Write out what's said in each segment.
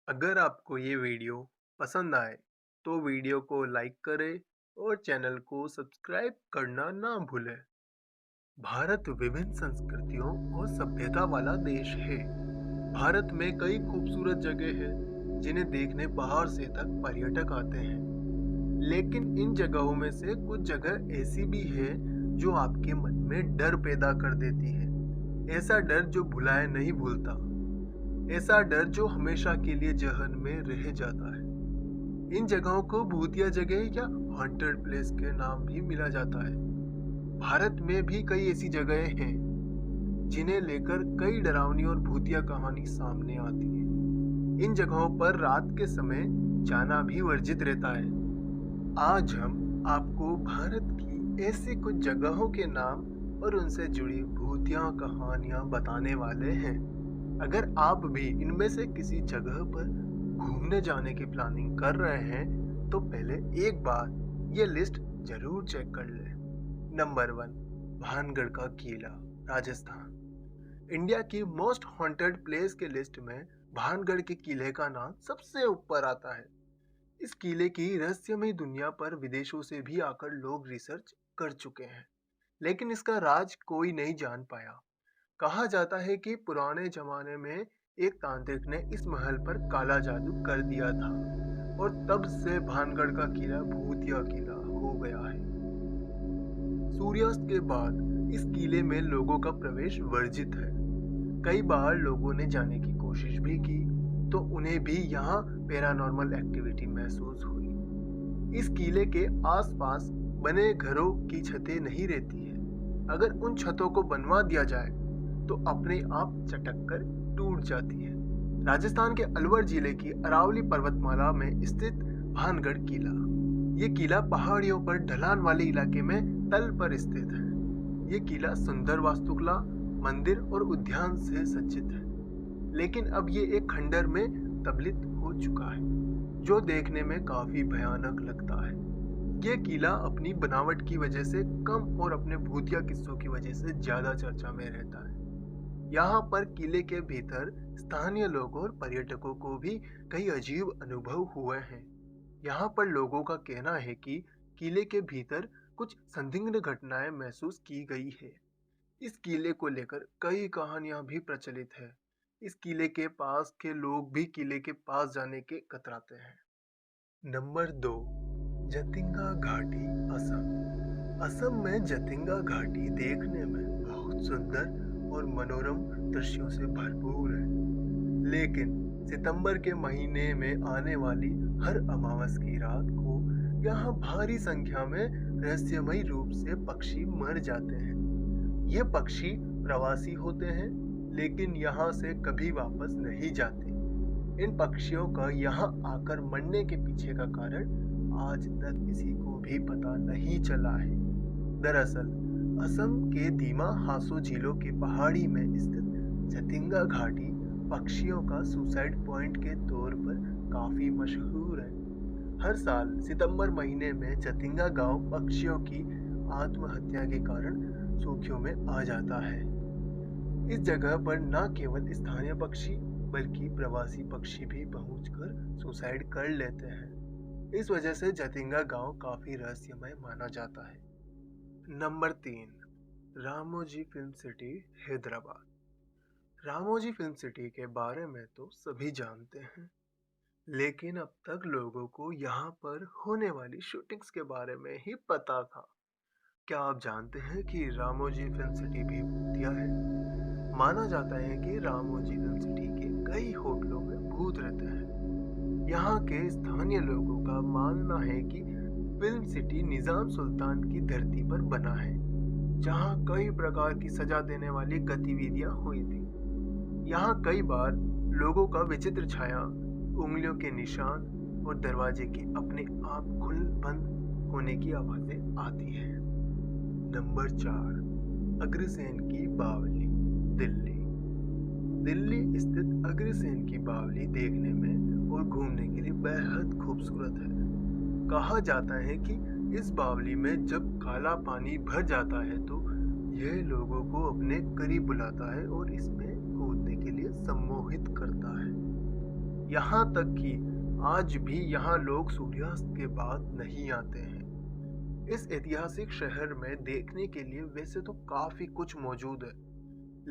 अगर आपको ये वीडियो पसंद आए तो वीडियो को लाइक करें और चैनल को सब्सक्राइब करना ना भूलें। भारत विभिन्न संस्कृतियों और सभ्यता वाला देश है। भारत में कई खूबसूरत जगह हैं जिन्हें देखने बाहर से तक पर्यटक आते हैं। लेकिन इन जगहों में से कुछ जगह ऐसी भी है जो आपके मन में डर पैदा कर देती है। ऐसा डर जो भुलाए नहीं भूलता, ऐसा डर जो हमेशा के लिए जहन में रह जाता है। इन जगहों को भूतिया जगह या हॉन्टेड प्लेस के नाम भी मिला जाता है। भारत में भी कई ऐसी जगहें हैं जिन्हें लेकर कई डरावनी और भूतिया कहानी सामने आती है। इन जगहों पर रात के समय जाना भी वर्जित रहता है। आज हम आपको भारत की ऐसी कुछ जगहों के नाम और उनसे जुड़ी भूतिया कहानियां बताने वाले हैं। अगर आप भी इनमें से किसी जगह पर घूमने जाने की प्लानिंग कर रहे हैं तो पहले एक बार ये लिस्ट जरूर चेक कर लें। नंबर 1, भानगढ़ का किला, राजस्थान। इंडिया की मोस्ट हॉन्टेड प्लेस के लिस्ट में भानगढ़ के किले का नाम सबसे ऊपर आता है। इस किले की रहस्यमय दुनिया पर विदेशों से भी आकर लोग रिसर्च कर चुके हैं, लेकिन इसका राज कोई नहीं जान पाया। कहा जाता है कि पुराने जमाने में एक तांत्रिक ने इस महल पर काला जादू कर दिया था और तब से भानगढ़ का किला भूतिया किला हो गया है। सूर्यास्त के बाद इस किले में लोगों का प्रवेश वर्जित है। कई बार लोगों ने जाने की कोशिश भी की तो उन्हें भी यहाँ पैरानॉर्मल एक्टिविटी महसूस हुई। इस किले के आसपास बने घरों की छतें नहीं रहती है। अगर उन छतों को बनवा दिया जाए तो अपने आप चटक कर टूट जाती है। राजस्थान के अलवर जिले की अरावली पर्वतमाला में स्थित भानगढ़ किला। ये किला पहाड़ियों पर ढलान वाले इलाके में तल पर स्थित है। ये किला सुंदर वास्तुकला, मंदिर और उद्यान से सज्जित है, लेकिन अब ये एक खंडर में तब्दील हो चुका है जो देखने में काफी भयानक लगता है। ये किला अपनी बनावट की वजह से कम और अपने भूतिया किस्सों की वजह से ज्यादा चर्चा में रहता है। यहाँ पर किले के भीतर स्थानीय लोगों और पर्यटकों को भी कई अजीब अनुभव हुए हैं। यहाँ पर लोगों का कहना है कि किले के भीतर कुछ संदिग्ध घटनाएं महसूस की गई है। इस किले को लेकर कई कहानियां भी प्रचलित है। इस किले के पास के लोग भी किले के पास जाने के कतराते हैं। नंबर 2, जतिंगा घाटी, असम। असम में जतिंगा घाटी देखने में बहुत सुंदर और मनोरम दृश्यों से भरपूर है, लेकिन सितंबर के महीने में आने वाली हर अमावस की रात को यहाँ भारी संख्या में रहस्यमयी रूप से पक्षी मर जाते हैं। ये पक्षी प्रवासी होते हैं, लेकिन यहाँ से कभी वापस नहीं जाते। इन पक्षियों का यहाँ आकर मरने के पीछे का कारण आज तक किसी को भी पता नहीं चला है। दरअसल असम के दीमा हासो झीलों की पहाड़ी में स्थित जतिंगा घाटी पक्षियों का सुसाइड पॉइंट के तौर पर काफी मशहूर है। हर साल सितंबर महीने में जतिंगा गांव पक्षियों की आत्महत्या के कारण सुर्खियों में आ जाता है। इस जगह पर न केवल स्थानीय पक्षी बल्कि प्रवासी पक्षी भी पहुंचकर सुसाइड कर लेते हैं। इस वजह से जतिंगा गांव काफी रहस्यमय माना जाता है। Number 3, Ramoji film city, Hyderabad. Ramoji film city के बारे में तो सभी जानते हैं, लेकिन अब तक लोगों को यहाँ पर होने वाली शूटिंग्स के बारे में ही पता था। क्या आप जानते हैं कि रामोजी फिल्म सिटी भी भूतिया है? माना जाता है कि रामोजी फिल्म सिटी के कई होटलों में भूत रहते हैं। यहाँ के स्थानीय लोगों का मानना है कि फिल्म सिटी निजाम सुल्तान की धरती पर बना है, जहाँ कई प्रकार की सजा देने वाली गतिविधियां हुई थी। यहाँ कई बार लोगों का विचित्र छाया, उंगलियों के निशान और दरवाजे के अपने आप खुल बंद होने की आवाजें आती हैं। नंबर 4, अग्रसेन की बावली, दिल्ली। दिल्ली स्थित अग्रसेन की बावली देखने में और घूमने के लिए बेहद खूबसूरत है। कहा जाता है कि इस बावली में जब काला पानी भर जाता है तो यह लोगों को अपने करीब बुलाता है और इसमें कूदने के लिए सम्मोहित करता है। यहाँ तक कि आज भी यहाँ लोग सूर्यास्त के बाद नहीं आते हैं। इस ऐतिहासिक शहर में देखने के लिए वैसे तो काफी कुछ मौजूद है,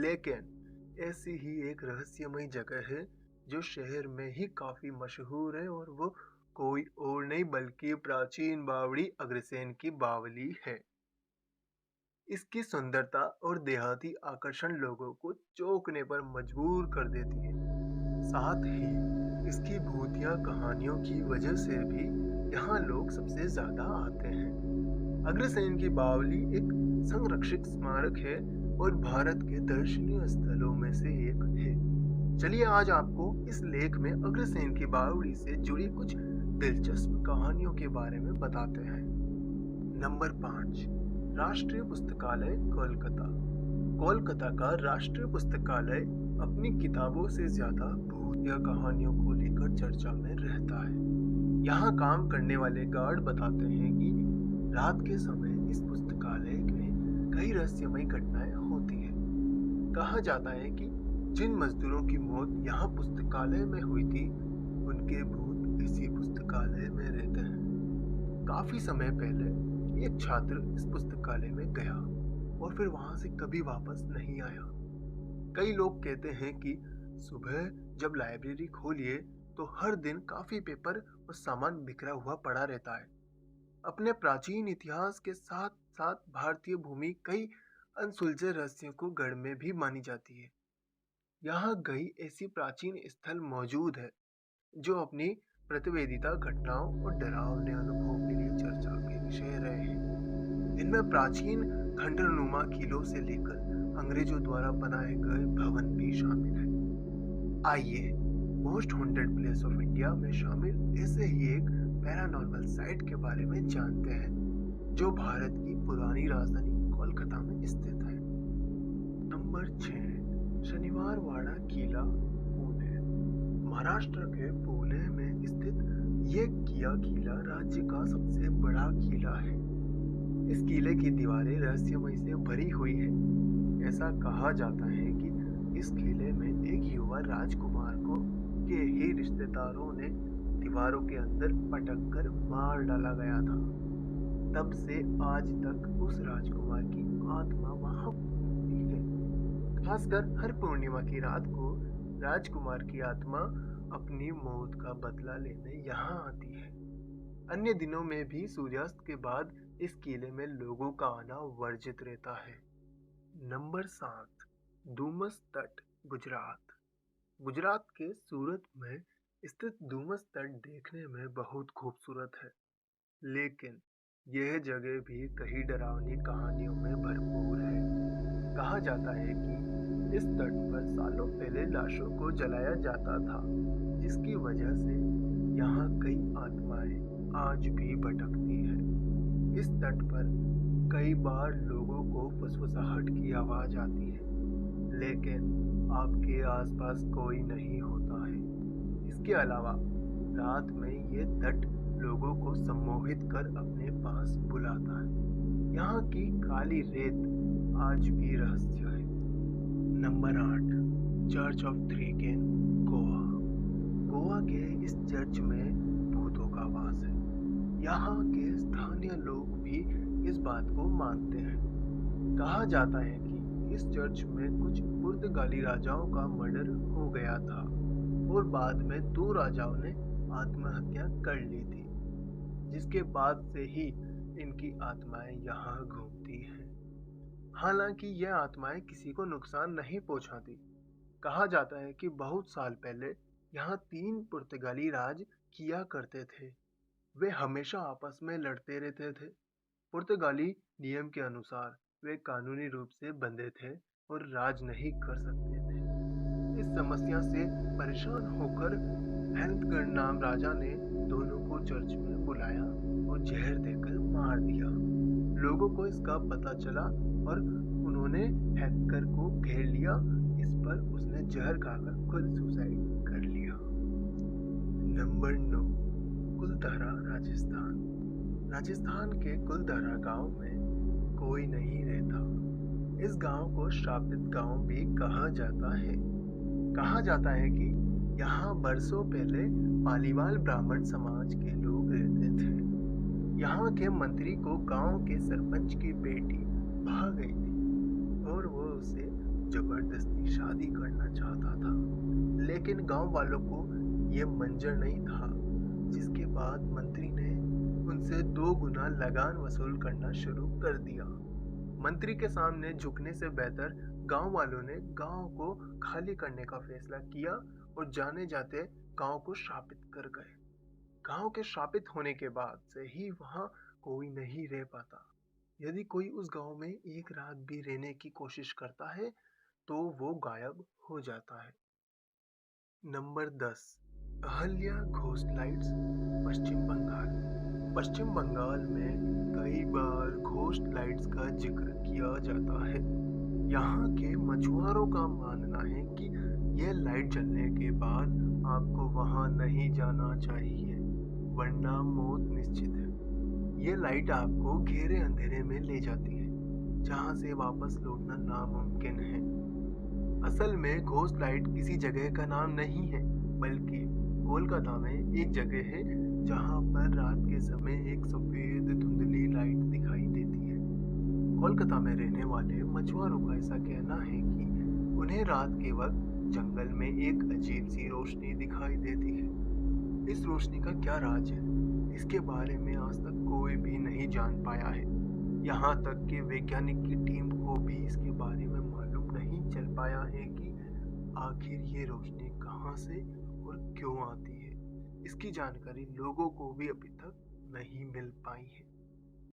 लेकिन ऐसी ही एक रहस्यमय जगह है जो शहर में ही काफी मशहूर है, और वो कोई और नहीं बल्कि प्राचीन बावड़ी अग्रसेन की बावली है। इसकी सुंदरता और देहाती आकर्षण लोगों को चौंकने पर मजबूर कर देती है। साथ ही इसकी भूतिया कहानियों की वजह से भी यहाँ लोग सबसे ज्यादा आते हैं। अग्रसेन की बावली एक संरक्षित स्मारक है और भारत के दर्शनीय स्थलों में से एक है। चलिए आज आपको इस लेख में अग्रसेन की बावली से जुड़ी कुछ दिलचस्प कहानियों के बारे में बताते हैं। नंबर 5, राष्ट्रीय पुस्तकालय कोलकाता। कोलकाता का राष्ट्रीय पुस्तकालय अपनी किताबों से ज्यादा भूतिया कहानियों को लेकर चर्चा में रहता है। यहाँ काम करने वाले गार्ड बताते हैं कि रात के समय इस पुस्तकालय में कई रहस्यमय घटनाएं होती हैं। कहा जाता है कि जिन मजदूरों की मौत यहाँ पुस्तकालय में हुई थी, उनके भूत इसी पुस्तकालय में रहते हैं। काफी समय पहले एक छात्र इस पुस्तकालय में गया और फिर वहां से कभी वापस नहीं आया। कई लोग कहते हैं कि सुबह जब लाइब्रेरी खोलिए तो हर दिन काफी पेपर और सामान बिखरा हुआ पड़ा रहता है। अपने प्राचीन इतिहास के साथ साथ भारतीय भूमि कई अनसुलझे रहस्यों को गढ़ में भी मानी जाती है। यहाँ कई ऐसी प्राचीन स्थल मौजूद है जो अपनी प्रतिवेदिता, घटनाओं और डरावने अनुभवों के लिए चर्चा के विषय रहे हैं। इनमें प्राचीन खंडरनुमा किलों से लेकर अंग्रेजों द्वारा बनाए गए भवन भी शामिल है। आइए most haunted place of India में शामिल ऐसे ही एक पैरानॉर्मल साइट के बारे में जानते हैं जो भारत की पुरानी राजधानी कोलकाता में स्थित है। नंबर 6, शनिवार वाड़ा किला, पुणे। महाराष्ट्र के पुणे में स्थित ये किला राज्य का सबसे बड़ा किला है। इस किले की दीवारें रहस्यमय से भरी हुई है। ऐसा कहा जाता है कि इस किले में एक युवा राजकुमार को के ही रिश्तेदारों ने दीवारों के अंदर पटक कर मार डाला गया था। तब से आज तक उस राजकुमार की आत्मा वहां घूमती है। खासकर हर पूर्णिमा की रात को राजकुमार की आत्मा अपनी मौत का बदला लेने यहाँ आती है। अन्य दिनों में भी सूर्यास्त के बाद इस किले में लोगों का आना वर्जित रहता है। नंबर 7, डूमस तट, गुजरात। गुजरात के सूरत में स्थित डूमस तट देखने में बहुत खूबसूरत है, लेकिन यह जगह भी कई डरावनी कहानियों में भरपूर है। कहा जाता है कि इस तट पर सालों पहले लाशों को जलाया जाता था, जिसकी वजह से यहाँ कई आत्माएं आज भी भटकती हैं। इस तट पर कई बार लोगों को फुसफुसाहट की आवाज आती है, लेकिन आपके आसपास कोई नहीं होता है। इसके अलावा रात में ये तट लोगों को सम्मोहित कर अपने पास बुलाता है। यहाँ की काली रेत आज भी रहस्य है। नंबर 8, चर्च ऑफ थ्री केन, गोवा। गोवा के इस चर्च में भूतों का वास है। यहाँ के स्थानीय लोग भी इस बात को मानते हैं। कहा जाता है कि इस चर्च में कुछ पुर्तगाली राजाओं का मर्डर हो गया था और बाद में 2 राजाओं ने आत्महत्या कर ली थी, जिसके बाद से ही इनकी आत्माएं यहाँ घूमती हैं। हालांकि यह आत्माएं किसी को नुकसान नहीं पहुंचाती। कहा जाता है कि बहुत साल पहले यहाँ 3 पुर्तगाली राज किया करते थे। वे हमेशा आपस में लड़ते रहते थे। पुर्तगाली नियम के अनुसार वे कानूनी रूप से बंधे थे और राज नहीं कर सकते थे। इस समस्या से परेशान होकर हैंतगढ़ नाम राजा ने दोनों को चर्च में बुलाया और जहर देकर मार दिया। लोगों को इसका पता चला और उन्होंने हैंतगढ़ को घेर लिया। इस पर उसने जहर खाकर खुद सुसाइड कर लिया। नंबर 9, कुलधारा, राजस्थान। राजस्थान के कुलधारा गांव में कोई नहीं रहता। इस गांव को श्रापित गांव भी कहा जाता है। कहा जाता है कि यहाँ बरसों पहले पालीवाल ब्राह्मण समाज के लोग रहते थे। यहाँ के मंत्री को गांव के सरपंच की बेटी भाग गई थी और वो उसे जबरदस्ती शादी करना चाहता था, लेकिन गांव वालों को ये मंजूर नहीं था। जिसके बाद मंत्री ने उनसे 2 गुना लगान वसूल करना शुरू कर दिया। मंत्री के सामने झुकने से बेहतर गांव वालों ने गांव को खाली करने का फैसला किया और जाने जाते गांव को शापित कर गए। गांव के शापित होने के बाद से ही वहां कोई नहीं रह पाता। यदि कोई उस गांव में एक रात भी रहने की कोशिश करता है तो वो गायब हो जाता है। नंबर 10, अहल्या घोस्ट लाइट्स, पश्चिम बंगाल। पश्चिम बंगाल में कई बार घोस्ट लाइट्स का जिक्र किया जाता है। यहाँ के मछुआरों का मानना है कि यह लाइट जलने के बाद आपको वहां नहीं जाना चाहिए, वरना मौत निश्चित है। ये लाइट आपको घेरे अंधेरे में ले जाती है, जहां से वापस लौटना नामुमकिन है। असल में घोस्ट लाइट किसी जगह का नाम नहीं है, बल्कि कोलकाता में एक जगह है जहां पर रात के समय एक सफेद धुंधली लाइट दिखाई देती है। कोलकाता में रहने वाले मछुआरों का ऐसा कहना है कि उन्हें रात के वक्त जंगल में एक अजीब सी रोशनी दिखाई देती है। इस रोशनी का क्या राज है, इसके बारे में आज तक कोई भी नहीं जान पाया है। यहाँ तक कि वैज्ञानिक की टीम को भी इसके बारे में मालूम नहीं चल पाया है कि आखिर ये रोशनी कहाँ से और क्यों आती है। इसकी जानकारी लोगों को भी अभी तक नहीं मिल पाई है।